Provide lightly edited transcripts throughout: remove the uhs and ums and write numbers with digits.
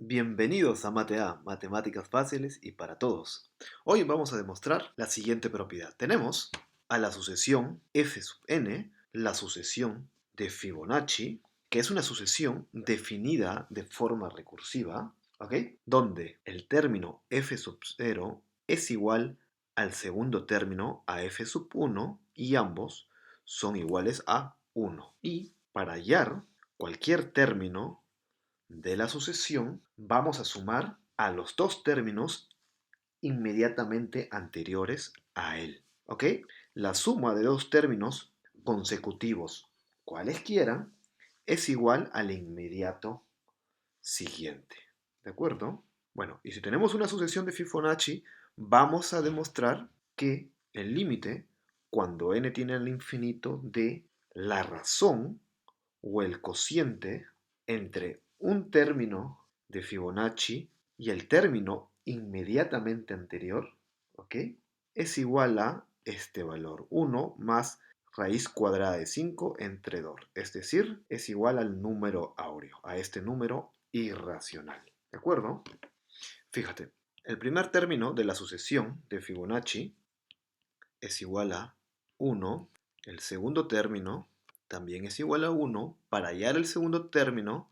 Bienvenidos a Mate A, Matemáticas Fáciles y para Todos. Hoy vamos a demostrar la siguiente propiedad. Tenemos a la sucesión f sub n, la sucesión de Fibonacci, que es una sucesión definida de forma recursiva, ¿ok? Donde el término f sub 0 es igual al segundo término a f sub 1 y ambos son iguales a 1. Y para hallar cualquier término de la sucesión, vamos a sumar a los dos términos inmediatamente anteriores a él. ¿Ok? La suma de dos términos consecutivos, cualesquiera, es igual al inmediato siguiente. ¿De acuerdo? Bueno, y si tenemos una sucesión de Fibonacci, vamos a demostrar que el límite, cuando n tiene al infinito, de la razón o el cociente entre un término de Fibonacci y el término inmediatamente anterior, ¿ok? Es igual a este valor, 1 más raíz cuadrada de 5 entre 2, es decir, es igual al número áureo, a este número irracional. ¿De acuerdo? Fíjate, el primer término de la sucesión de Fibonacci es igual a 1, el segundo término también es igual a 1. Para hallar el segundo término,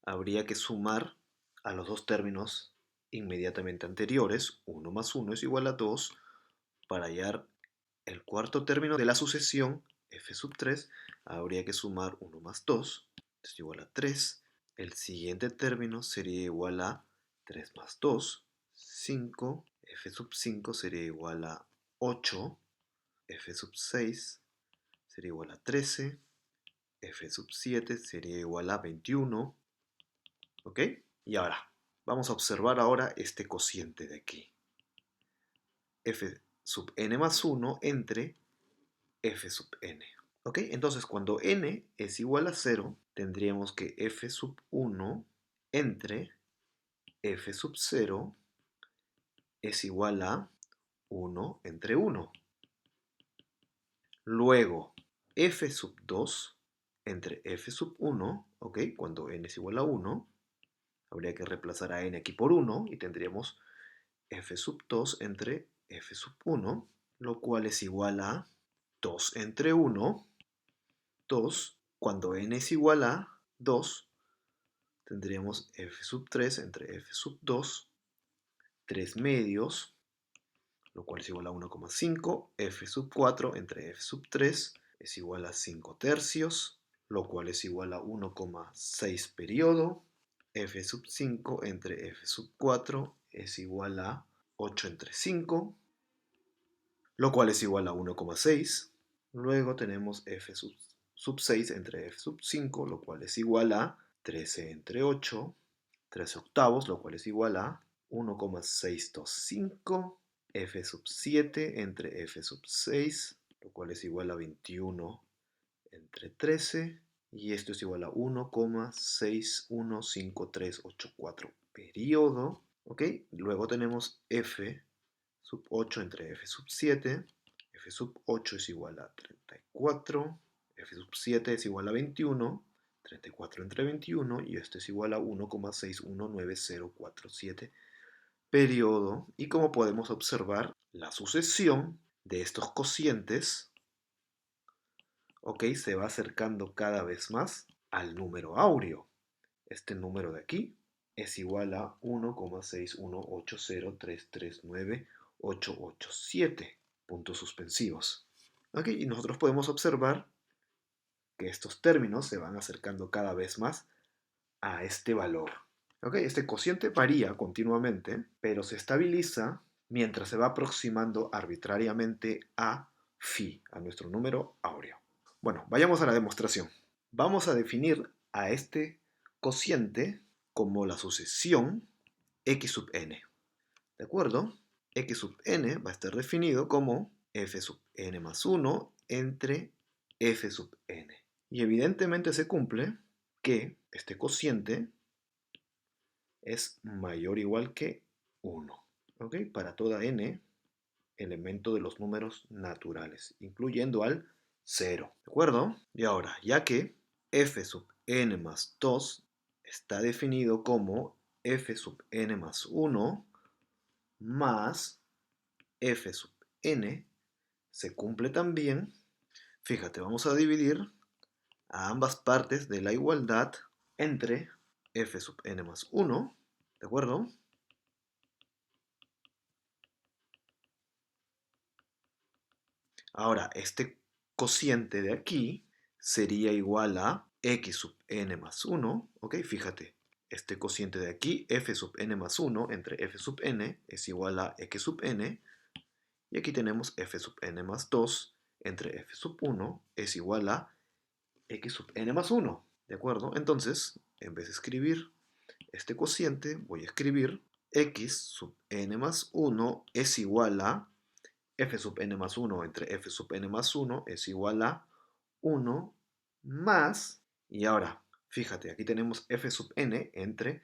habría que sumar a los dos términos inmediatamente anteriores. 1 más 1 es igual a 2. Para hallar el cuarto término de la sucesión, f sub 3, habría que sumar 1 más 2, es igual a 3. El siguiente término sería igual a 3 más 2, 5. F sub 5 sería igual a 8. F sub 6 sería igual a 13. F sub 7 sería igual a 21. ¿Ok? Y ahora, vamos a observar ahora este cociente de aquí. F sub n más 1 entre f sub n. ¿Ok? Entonces, cuando n es igual a 0, tendríamos que f sub 1 entre f sub 0 es igual a 1 entre 1. Luego, f sub 2 entre f sub 1, ¿ok? Cuando n es igual a 1, habría que reemplazar a n aquí por 1 y tendríamos f sub 2 entre f sub 1, lo cual es igual a 2 entre 1, 2. Cuando n es igual a 2, tendríamos f sub 3 entre f sub 2, 3 medios, lo cual es igual a 1,5. F sub 4 entre f sub 3 es igual a 5 tercios, lo cual es igual a 1,6 periodo. F sub 5 entre f sub 4 es igual a 8 entre 5, lo cual es igual a 1,6. Luego tenemos f sub 6 entre f sub 5, lo cual es igual a 13 entre 8, 13 octavos, lo cual es igual a 1,625. F sub 7 entre f sub 6, lo cual es igual a 21 entre 13. Y esto es igual a 1,615384 periodo. ¿Ok? Luego tenemos f sub 8 entre f sub 7. F sub 8 es igual a 34. F sub 7 es igual a 21. 34 entre 21. Y esto es igual a 1,619047 periodo. Y como podemos observar, la sucesión de estos cocientes, ¿ok?, se va acercando cada vez más al número áureo. Este número de aquí es igual a 1,61803398887 puntos suspensivos. ¿Ok? Y nosotros podemos observar que estos términos se van acercando cada vez más a este valor. ¿Ok? Este cociente varía continuamente, pero se estabiliza mientras se va aproximando arbitrariamente a phi, a nuestro número áureo. Bueno, vayamos a la demostración. Vamos a definir a este cociente como la sucesión x sub n. ¿De acuerdo? X sub n va a estar definido como f sub n más 1 entre f sub n. Y evidentemente se cumple que este cociente es mayor o igual que 1. ¿Ok? Para toda n elemento de los números naturales, incluyendo al 0. ¿De acuerdo? Y ahora, ya que f sub n más 2 está definido como f sub n más 1 más f sub n se cumple también. Fíjate, vamos a dividir a ambas partes de la igualdad entre f sub n más 1, ¿de acuerdo? Ahora, este cociente de aquí sería igual a x sub n más 1, ¿ok? Fíjate, este cociente de aquí, f sub n más 1 entre f sub n es igual a x sub n, y aquí tenemos f sub n más 2 entre f sub 1 es igual a x sub n más 1, ¿de acuerdo? Entonces, en vez de escribir este cociente, voy a escribir x sub n más 1 es igual a f sub n más 1 entre f sub n más 1 es igual a 1 más, y ahora, fíjate, aquí tenemos f sub n entre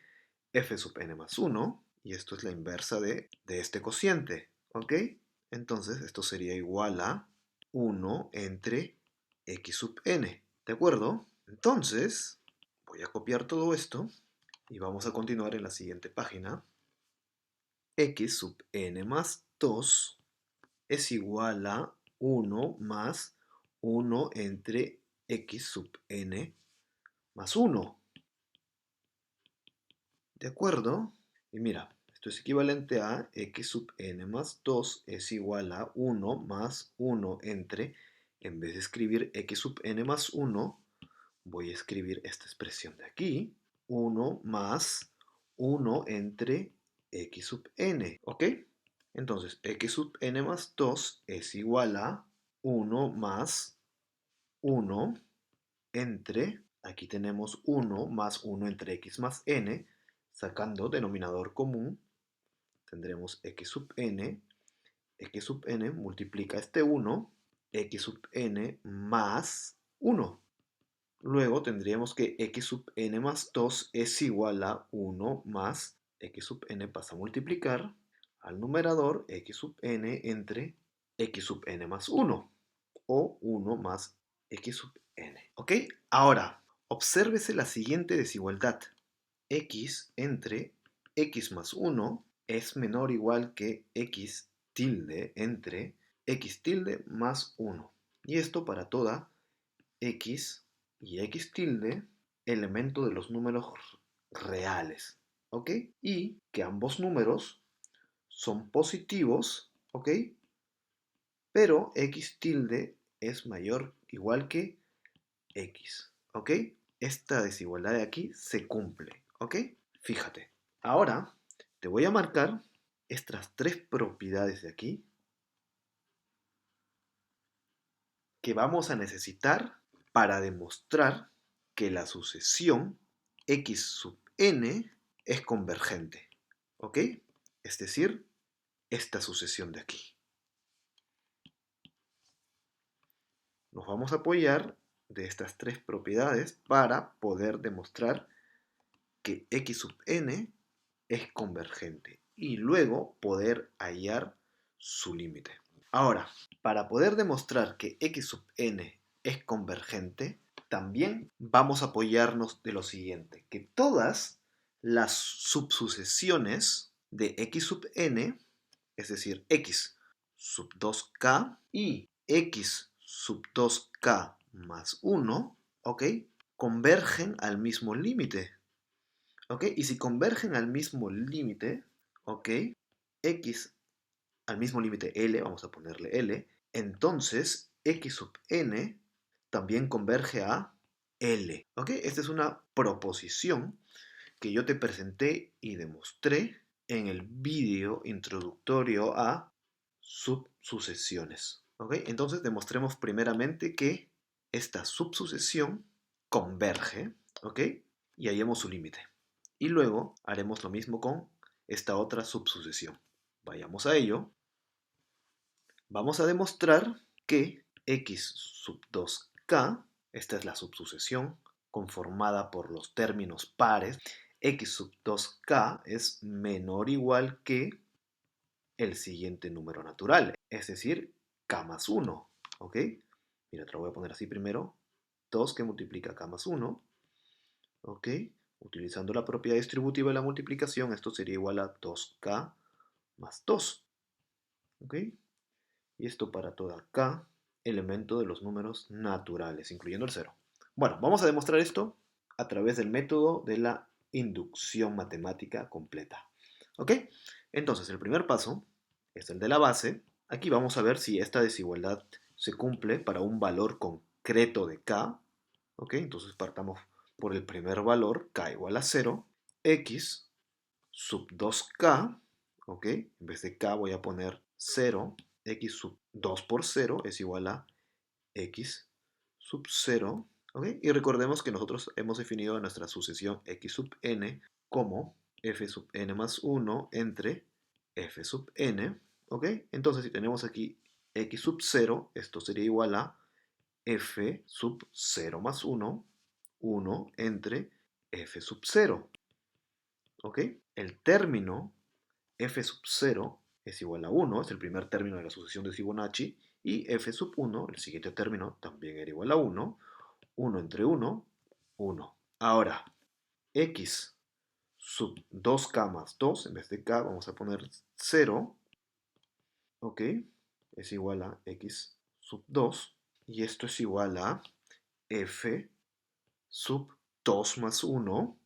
f sub n más 1, y esto es la inversa de este cociente, ¿ok? Entonces, esto sería igual a 1 entre x sub n, ¿de acuerdo? Entonces, voy a copiar todo esto y vamos a continuar en la siguiente página. X sub n más 2 es igual a 1 más 1 entre x sub n más 1. ¿De acuerdo? Y mira, esto es equivalente a x sub n más 2 es igual a 1 más 1 entre, en vez de escribir x sub n más 1, voy a escribir esta expresión de aquí, 1 más 1 entre x sub n, ¿ok? Entonces, x sub n más 2 es igual a 1 más 1 entre, aquí tenemos 1 más 1 entre x más n, sacando denominador común, tendremos x sub n multiplica este 1, x sub n más 1. Luego tendríamos que x sub n más 2 es igual a 1 más x sub n pasa a multiplicar al numerador x sub n entre x sub n más 1 o 1 más x sub n. ¿Ok? Ahora, obsérvese la siguiente desigualdad. X entre x más 1 es menor o igual que x tilde entre x tilde más 1. Y esto para toda x y x tilde, elemento de los números reales, ¿ok? Y que ambos números son positivos, ¿ok? Pero x tilde es mayor o igual que x, ¿ok? Esta desigualdad de aquí se cumple, ¿ok? Fíjate. Ahora te voy a marcar estas tres propiedades de aquí que vamos a necesitar para demostrar que la sucesión x sub n es convergente, ¿ok? Es decir, esta sucesión de aquí. Nos vamos a apoyar de estas tres propiedades para poder demostrar que x sub n es convergente y luego poder hallar su límite. Ahora, para poder demostrar que x sub n es convergente, también vamos a apoyarnos de lo siguiente, que todas las subsucesiones de x sub n, es decir, x sub 2k y x sub 2k más 1, ¿ok? Convergen al mismo límite, ¿ok? Y si convergen al mismo límite, ¿ok? X al mismo límite L, vamos a ponerle L, entonces x sub n también converge a L, ¿ok? Esta es una proposición que yo te presenté y demostré en el vídeo introductorio a subsucesiones, ¿ok? Entonces demostremos primeramente que esta subsucesión converge, ¿ok? Y hallemos su límite. Y luego haremos lo mismo con esta otra subsucesión. Vayamos a ello. Vamos a demostrar que x sub 2k, esta es la subsucesión conformada por los términos pares, x sub 2k es menor o igual que el siguiente número natural, es decir, k más 1, ¿ok? Mira, te lo voy a poner así primero, 2 que multiplica k más 1, ¿ok? Utilizando la propiedad distributiva de la multiplicación, esto sería igual a 2k más 2. ¿Ok? Y esto para toda k elemento de los números naturales, incluyendo el cero. Bueno, vamos a demostrar esto a través del método de la inducción matemática completa. ¿Ok? Entonces, el primer paso es el de la base. Aquí vamos a ver si esta desigualdad se cumple para un valor concreto de k. ¿Ok? Entonces partamos por el primer valor, k igual a 0, x sub 2k, ¿ok? En vez de k voy a poner 0, x sub 2 por 0 es igual a x sub 0, ¿ok? Y recordemos que nosotros hemos definido nuestra sucesión x sub n como f sub n más 1 entre f sub n, ¿ok? Entonces si tenemos aquí x sub 0, esto sería igual a f sub 0 más 1, 1 entre f sub 0, ¿ok? El término f sub 0 es igual a 1, es el primer término de la sucesión de Fibonacci, y f sub 1, el siguiente término, también era igual a 1, 1 entre 1, 1. Ahora, x sub 2k más 2, en vez de k vamos a poner 0, ¿ok? Es igual a x sub 2, y esto es igual a f sub 2 más 1,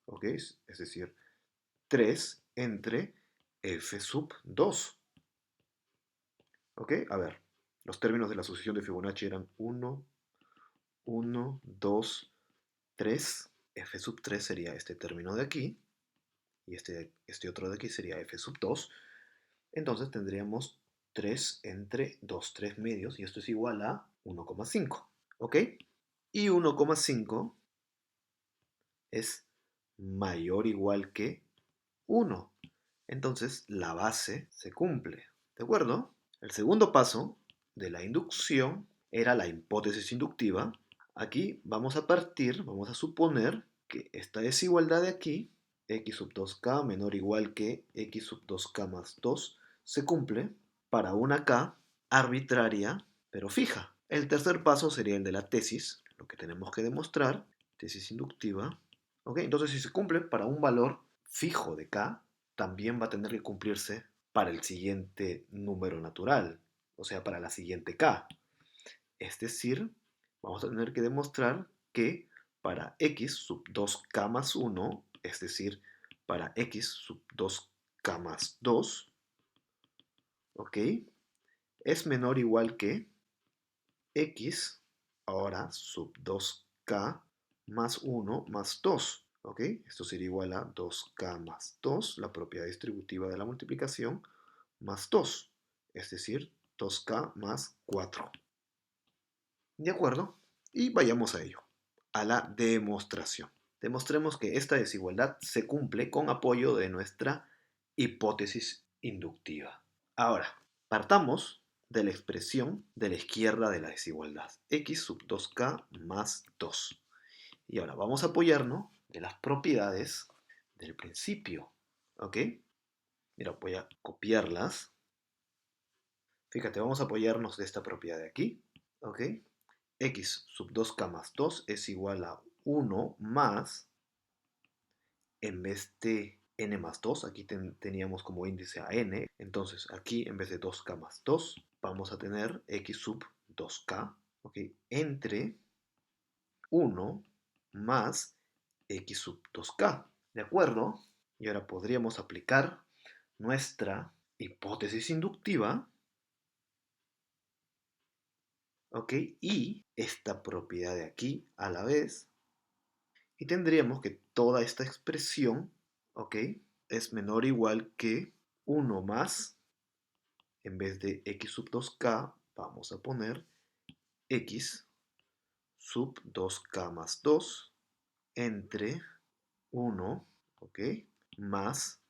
¿ok? Es decir, 3 entre f sub 2. ¿Ok? A ver, los términos de la sucesión de Fibonacci eran 1, 1, 2, 3. F sub 3 sería este término de aquí. Y este otro de aquí sería f sub 2. Entonces tendríamos 3 entre 2, 3 medios. Y esto es igual a 1,5. ¿Ok? Y 1,5 es mayor o igual que 1. Entonces la base se cumple. ¿De acuerdo? El segundo paso de la inducción era la hipótesis inductiva. Aquí vamos a suponer que esta desigualdad de aquí, x sub 2k menor o igual que x sub 2k más 2, se cumple para una k arbitraria pero fija. El tercer paso sería el de la tesis, lo que tenemos que demostrar, tesis inductiva. ¿Ok? Entonces, si se cumple para un valor fijo de k, también va a tener que cumplirse para el siguiente número natural, o sea, para la siguiente k. Es decir, vamos a tener que demostrar que para x sub 2k más 1, es decir, para x sub 2k más 2, ¿ok? Es menor o igual que x, ahora sub 2k más 1 más 2, ¿ok? Esto sería igual a 2k más 2, la propiedad distributiva de la multiplicación, más 2, es decir, 2k más 4. ¿De acuerdo? Y vayamos a ello, a la demostración. Demostremos que esta desigualdad se cumple con apoyo de nuestra hipótesis inductiva. Ahora, partamos de la expresión de la izquierda de la desigualdad, x sub 2k más 2. Y ahora vamos a apoyarnos de las propiedades del principio, ¿ok? Mira, voy a copiarlas. Fíjate, vamos a apoyarnos de esta propiedad de aquí, ¿ok? X sub 2k más 2 es igual a 1 más, en vez de n más 2, aquí teníamos como índice a n, entonces aquí en vez de 2k más 2, vamos a tener x sub 2k, ¿ok? Entre 1 más x sub 2k, ¿de acuerdo? Y ahora podríamos aplicar nuestra hipótesis inductiva, ¿ok? Y esta propiedad de aquí a la vez, y tendríamos que toda esta expresión, ¿ok? Es menor o igual que 1 más, en vez de x sub 2k, vamos a poner x sub 2k más 2 entre 1, ¿ok? Más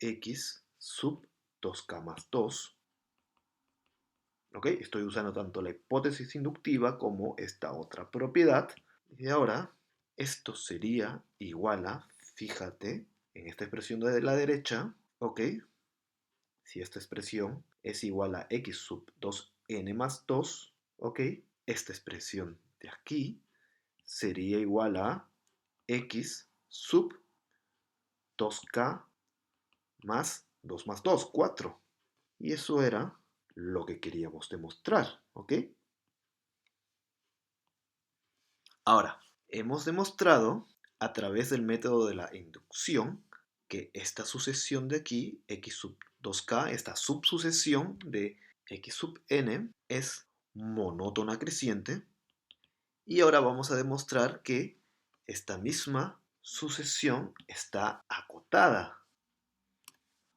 x sub 2k más 2. ¿Ok? Estoy usando tanto la hipótesis inductiva como esta otra propiedad. Y ahora, esto sería igual a, fíjate, en esta expresión de la derecha, ¿ok? Si esta expresión es igual a x sub 2n más 2, ¿ok? Esta expresión de aquí sería igual a x sub 2k más 2 más 2, 4. Y eso era lo que queríamos demostrar, ¿ok? Ahora, hemos demostrado a través del método de la inducción que esta sucesión de aquí, x sub 2k, esta subsucesión de x sub n es monótona creciente. Y ahora vamos a demostrar que esta misma sucesión está acotada.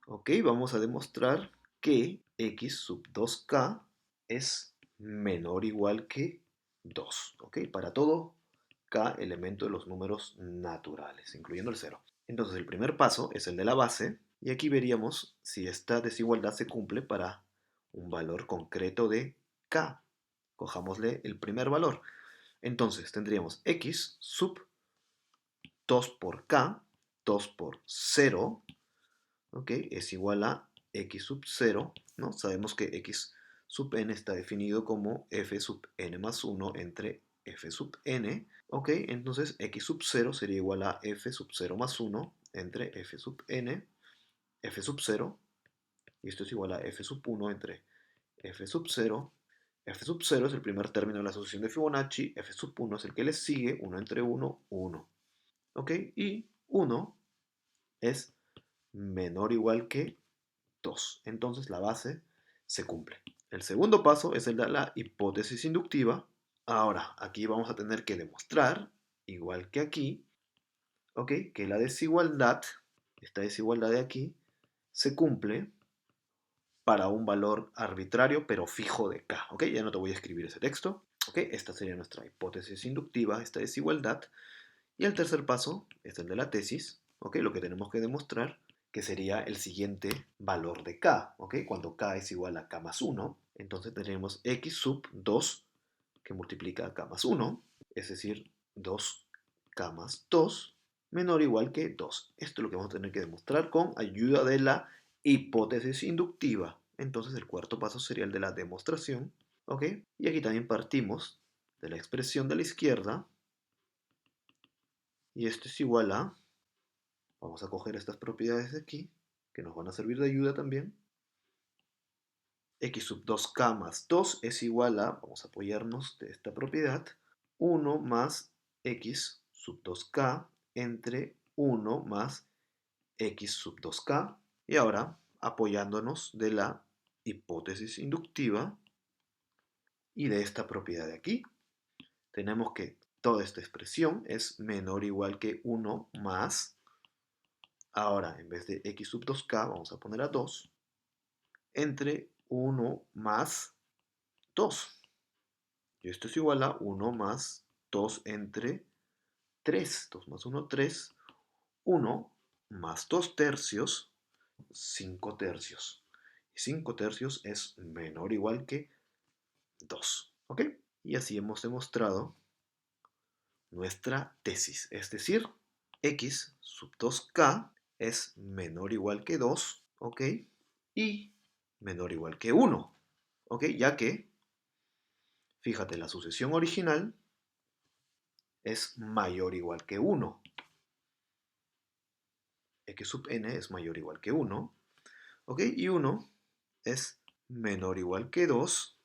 ¿Ok? Vamos a demostrar que x sub 2k es menor o igual que 2. ¿Ok? Para todo k elemento de los números naturales, incluyendo el 0. Entonces el primer paso es el de la base, y aquí veríamos si esta desigualdad se cumple para un valor concreto de k. Cojámosle el primer valor. Entonces tendríamos x sub 2 por k, 2 por 0, ¿ok? Es igual a x sub 0, ¿no? Sabemos que x sub n está definido como f sub n más 1 entre f sub n, ¿ok? Entonces x sub 0 sería igual a f sub 0 más 1 entre f sub n, f sub 0, y esto es igual a f sub 1 entre f sub 0. F sub 0 es el primer término de la asociación de Fibonacci, f sub 1 es el que le sigue, 1 entre 1, 1. ¿Ok? Y 1 es menor o igual que 2. Entonces la base se cumple. El segundo paso es el de la hipótesis inductiva. Ahora, aquí vamos a tener que demostrar, igual que aquí, ¿ok? Que la desigualdad, esta desigualdad de aquí, se cumple para un valor arbitrario pero fijo de k, ¿ok? Ya no te voy a escribir ese texto, ¿ok? Esta sería nuestra hipótesis inductiva, esta desigualdad. Y el tercer paso es el de la tesis, ¿ok? Lo que tenemos que demostrar, que sería el siguiente valor de k, ¿ok? Cuando k es igual a k más 1, entonces tenemos x sub 2 que multiplica a k más 1, es decir, 2k más 2 menor o igual que 2. Esto es lo que vamos a tener que demostrar con ayuda de la hipótesis inductiva. Entonces el cuarto paso sería el de la demostración, ¿ok? Y aquí también partimos de la expresión de la izquierda, y esto es igual a, vamos a coger estas propiedades de aquí, que nos van a servir de ayuda también. X sub 2k más 2 es igual a, vamos a apoyarnos de esta propiedad, 1 más x sub 2k entre 1 más x sub 2k. Y ahora, apoyándonos de la hipótesis inductiva y de esta propiedad de aquí, tenemos que toda esta expresión es menor o igual que 1 más, ahora en vez de x sub 2k vamos a poner a 2, entre 1 más 2. Y esto es igual a 1 más 2 entre 3. 2 más 1, 3. 1 más 2 tercios, 5 tercios. Y 5 tercios es menor o igual que 2. ¿Ok? Y así hemos demostrado nuestra tesis. Es decir, x sub 2k es menor o igual que 2, ¿ok? Y menor o igual que 1, ¿ok? Ya que, fíjate, la sucesión original es mayor o igual que 1. X sub n es mayor o igual que 1, ¿ok? Y 1 es menor o igual que 2,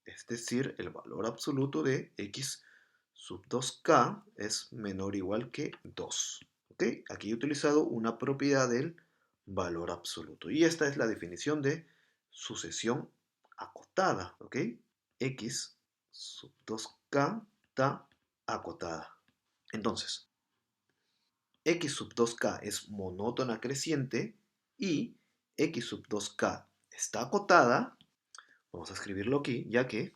es decir, el valor absoluto de x sub 2k es menor o igual que 2. ¿Ok? Aquí he utilizado una propiedad del valor absoluto. Y esta es la definición de sucesión acotada. ¿Ok? X sub 2k está acotada. Entonces, x sub 2k es monótona creciente y x sub 2k está acotada. Vamos a escribirlo aquí, ya que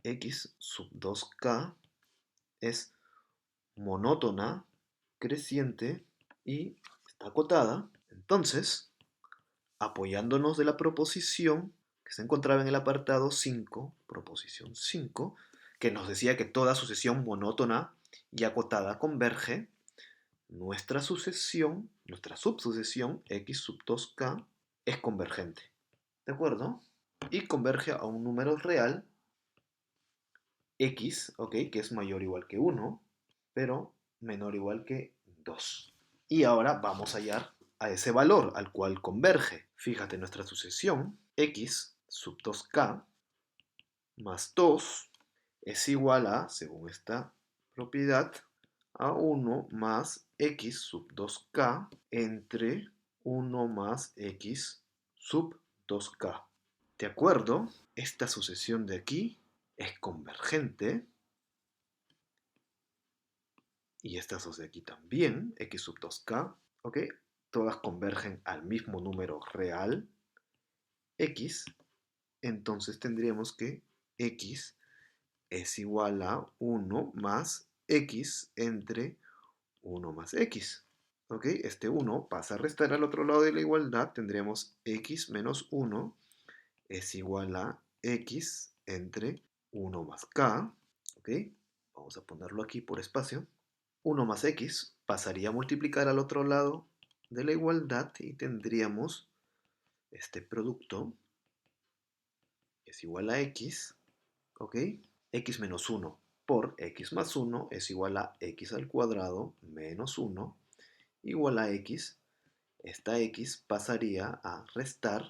x sub 2k es monótona creciente y está acotada. Entonces, apoyándonos de la proposición que se encontraba en el apartado 5, proposición 5, que nos decía que toda sucesión monótona y acotada converge, nuestra sucesión, nuestra subsucesión x sub 2k es convergente. ¿De acuerdo? Y converge a un número real x, ¿ok? Que es mayor o igual que 1, pero menor o igual que 2. Y ahora vamos a hallar a ese valor al cual converge. Fíjate, nuestra sucesión x sub 2k más 2 es igual a, según esta propiedad, a 1 más x sub 2k entre 1 más x sub 2k. ¿De acuerdo? Esta sucesión de aquí es convergente. Y estas dos de aquí también, x sub 2k, ¿ok? Todas convergen al mismo número real, x. Entonces tendríamos que x es igual a 1 más x entre 1 más x. ¿Ok? Este 1 pasa a restar al otro lado de la igualdad. Tendríamos x menos 1 es igual a x entre 1 más k. ¿Ok? Vamos a ponerlo aquí por espacio. 1 más x pasaría a multiplicar al otro lado de la igualdad y tendríamos este producto es igual a x, ¿ok? X menos 1 por x más 1 es igual a x al cuadrado menos 1 igual a x. Esta x pasaría a restar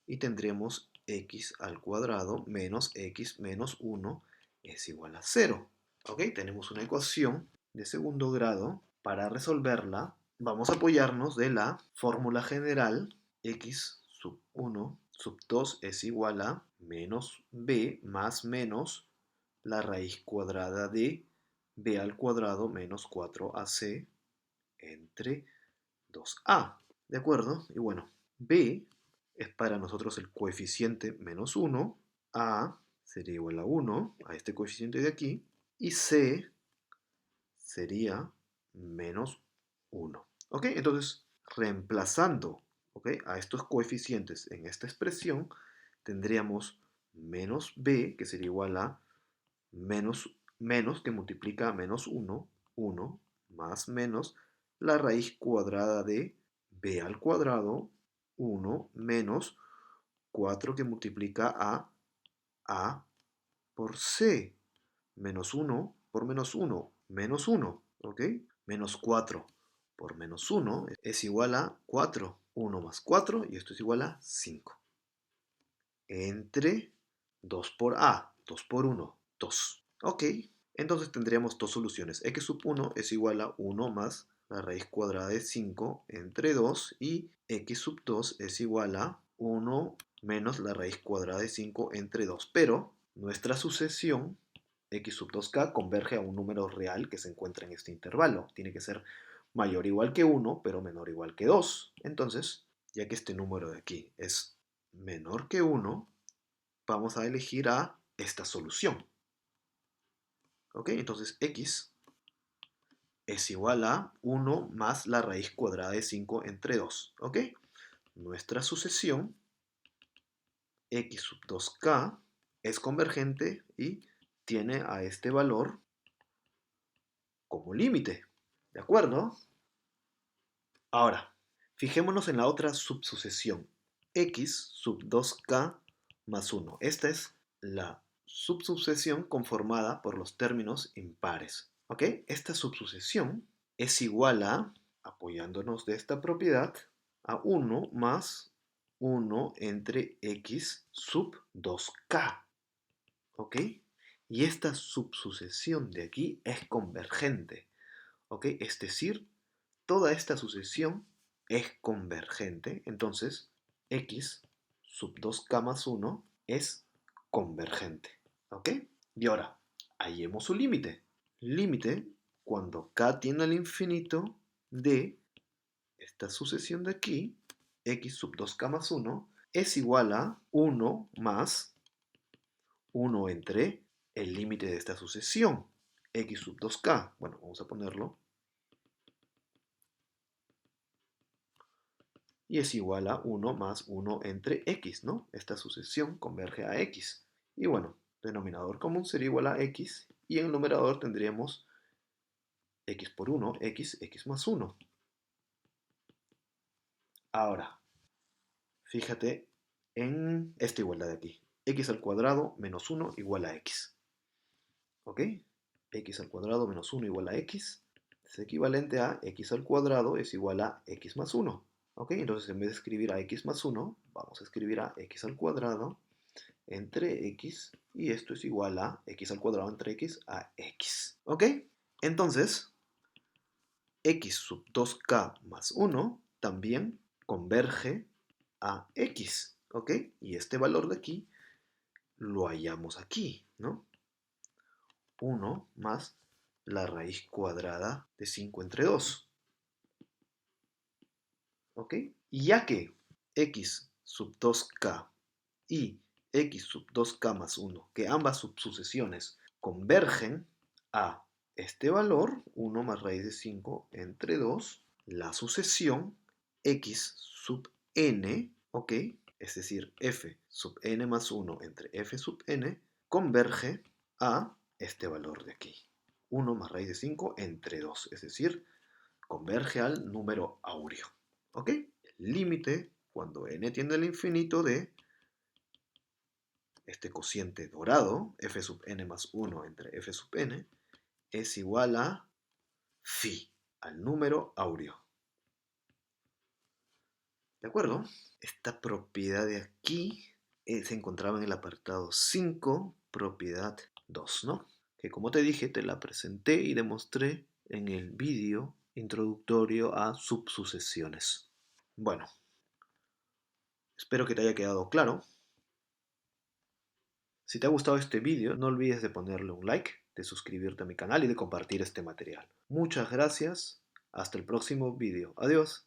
y tendremos x al cuadrado menos x menos 1 es igual a 0. ¿Ok? Tenemos una ecuación de segundo grado. Para resolverla, vamos a apoyarnos de la fórmula general x sub 1 sub 2 es igual a menos b más menos la raíz cuadrada de b al cuadrado menos 4ac entre 2a. ¿De acuerdo? Y bueno, b es para nosotros el coeficiente menos 1, a sería igual a 1, a este coeficiente de aquí, y c sería menos 1. ¿Ok? Entonces, reemplazando, ¿ok?, a estos coeficientes en esta expresión, tendríamos menos b, que sería igual a menos que multiplica a menos 1, 1, más menos la raíz cuadrada de b al cuadrado, 1, menos 4 que multiplica a por c, menos 1 por menos 1, ¿ok? Menos 4 por menos 1 es igual a 4, 1 más 4, y esto es igual a 5. Entre 2 por a, 2 por 1, 2. Ok, entonces tendríamos dos soluciones. X sub 1 es igual a 1 más la raíz cuadrada de 5 entre 2, y x sub 2 es igual a 1 menos la raíz cuadrada de 5 entre 2. Pero nuestra sucesión x sub 2k converge a un número real que se encuentra en este intervalo. Tiene que ser mayor o igual que 1, pero menor o igual que 2. Entonces, ya que este número de aquí es menor que 1, vamos a elegir a esta solución. ¿Ok? Entonces x es igual a 1 más la raíz cuadrada de 5 entre 2. ¿Ok? Nuestra sucesión x sub 2k es convergente y tiene a este valor como límite. ¿De acuerdo? Ahora, fijémonos en la otra subsucesión, x sub 2k más 1. Esta es la subsucesión conformada por los términos impares. ¿Ok? Esta subsucesión es igual a, apoyándonos de esta propiedad, a 1 más 1 entre x sub 2k. ¿Ok? Y esta subsucesión de aquí es convergente. ¿Ok? Es decir, toda esta sucesión es convergente. Entonces, x sub 2k más 1 es convergente. ¿Ok? Y ahora, hallemos su límite. Límite cuando k tiende al infinito de esta sucesión de aquí, x sub 2k más 1, es igual a 1 más 1 entre el límite de esta sucesión, x sub 2k. Bueno, vamos a ponerlo. Y es igual a 1 más 1 entre x, ¿no? Esta sucesión converge a x. Y bueno, denominador común sería igual a x, y en el numerador tendríamos x por 1, x más 1. Ahora, fíjate en esta igualdad de aquí. X al cuadrado menos 1 igual a x. ¿Ok? X al cuadrado menos 1 igual a x. es equivalente a x al cuadrado es igual a x más 1. ¿Ok? Entonces en vez de escribir a x más 1, vamos a escribir a x al cuadrado entre x, y esto es igual a x al cuadrado entre x a x. ¿Ok? Entonces, x sub 2k más 1 también converge a x. ¿Ok? Y este valor de aquí lo hallamos aquí, ¿no? 1 más la raíz cuadrada de 5 entre 2. ¿Ok? Y ya que x sub 2k y x sub 2k más 1, que ambas subsucesiones convergen a este valor, 1 más raíz de 5 entre 2, la sucesión x sub n, ¿ok? Es decir, f sub n más 1 entre f sub n, converge a este valor de aquí. 1 más raíz de 5 entre 2, es decir, converge al número áureo. ¿Ok? El límite, cuando n tiende al infinito, de este cociente dorado, f sub n más 1 entre f sub n, es igual a phi, al número áureo. ¿De acuerdo? Esta propiedad de aquí se encontraba en el apartado 5, propiedad 2, ¿no? Que como te dije, te la presenté y demostré en el vídeo introductorio a subsucesiones. Bueno, espero que te haya quedado claro. Si te ha gustado este vídeo, no olvides de ponerle un like, de suscribirte a mi canal y de compartir este material. Muchas gracias. Hasta el próximo vídeo. Adiós.